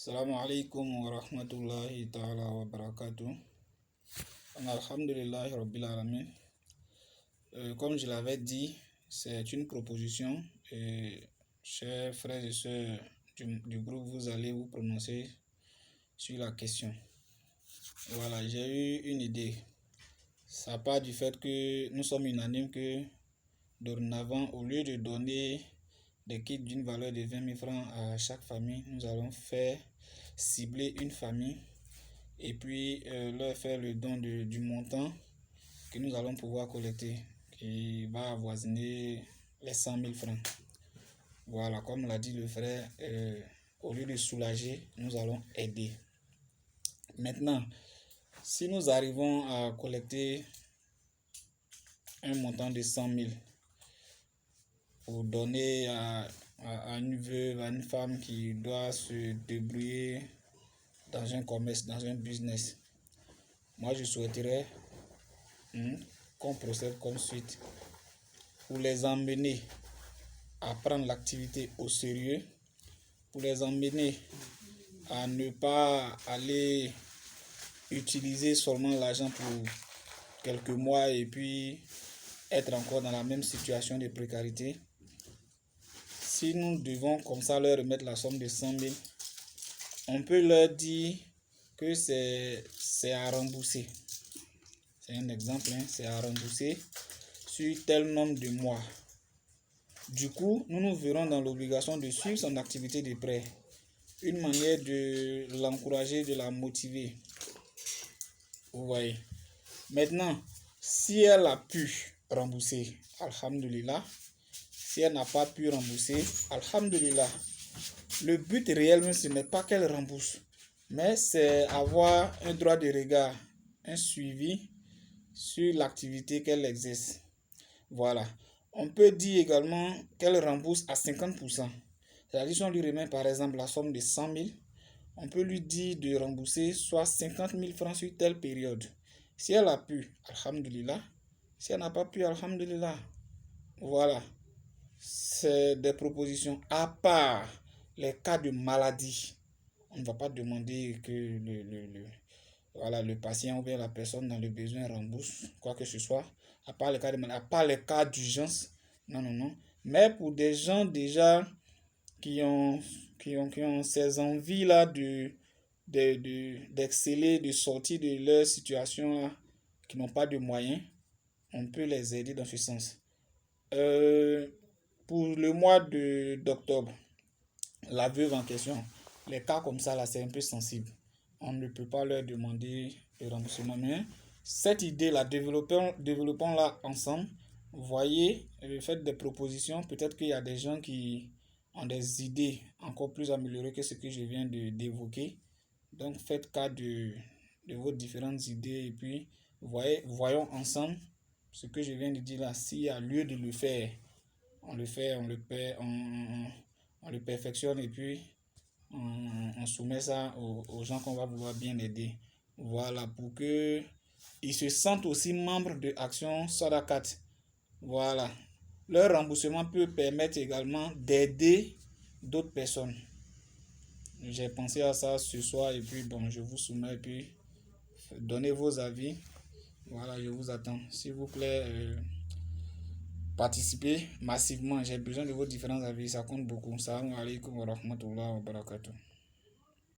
Salam alaikum wa rahmatullahi ta'ala wa barakatuh. Alhamdulillahi rabbil alamin. Comme je l'avais dit, c'est une proposition et chers frères et sœurs du groupe, vous allez vous prononcer sur la question. Voilà, j'ai eu une idée. Ça part du fait que nous sommes unanimes que dorénavant, au lieu de donner des kits d'une valeur de 20 000 francs à chaque famille, nous allons cibler une famille et puis leur faire le don du montant que nous allons pouvoir collecter, qui va avoisiner les 100 000 francs. Voilà, comme l'a dit le frère, au lieu de soulager, nous allons aider. Maintenant, si nous arrivons à collecter un montant de 100 000 pour donner à une veuve, à une femme qui doit se débrouiller dans un commerce, dans un business, moi je souhaiterais qu'on procède comme suite pour les emmener à prendre l'activité au sérieux, pour les emmener à ne pas aller utiliser seulement l'argent pour quelques mois et puis être encore dans la même situation de précarité. Si nous devons comme ça leur remettre la somme de 100 000, on peut leur dire que c'est à rembourser. C'est un exemple, c'est à rembourser sur tel nombre de mois. Du coup, nous nous verrons dans l'obligation de suivre son activité de prêt. Une manière de l'encourager, de la motiver. Vous voyez. Maintenant, si elle a pu rembourser, alhamdulillah. Si elle n'a pas pu rembourser, alhamdulillah. Le but réellement, ce n'est pas qu'elle rembourse, mais c'est avoir un droit de regard, un suivi sur l'activité qu'elle exerce. Voilà. On peut dire également qu'elle rembourse à 50%. C'est-à-dire si on lui remet par exemple la somme de 100 000, on peut lui dire de rembourser soit 50 000 francs sur telle période. Si elle a pu, alhamdulillah. Si elle n'a pas pu, alhamdulillah. Voilà. C'est des propositions. À part les cas de maladie, on ne va pas demander que le patient ou bien la personne dans le besoin rembourse quoi que ce soit. À part les cas de maladie, à part les cas d'urgence. Non. Mais pour des gens déjà qui ont ces envies-là d'exceller, de sortir de leur situation là, qui n'ont pas de moyens, on peut les aider dans ce sens. Pour le mois d'octobre, la veuve en question, les cas comme ça là, c'est un peu sensible. On ne peut pas leur demander de remboursement. Mais cette idée-là, développons-la ensemble. Vous voyez, faites des propositions. Peut-être qu'il y a des gens qui ont des idées encore plus améliorées que ce que je viens d'évoquer. Donc, faites cas de vos différentes idées et puis voyons ensemble ce que je viens de dire là. S'il y a lieu de le faire, on le fait, on le perfectionne et puis on soumet ça aux gens qu'on va vouloir bien aider. Voilà, pour que ils se sentent aussi membres de Action Sadakat. Voilà. Leur remboursement peut permettre également d'aider d'autres personnes. J'ai pensé à ça ce soir et puis bon, je vous soumets et puis donnez vos avis. Voilà, je vous attends. S'il vous plaît, participez massivement. J'ai besoin de vos différents avis. Ça compte beaucoup. Salam alaikum wa rahmatullahi wa barakatuh.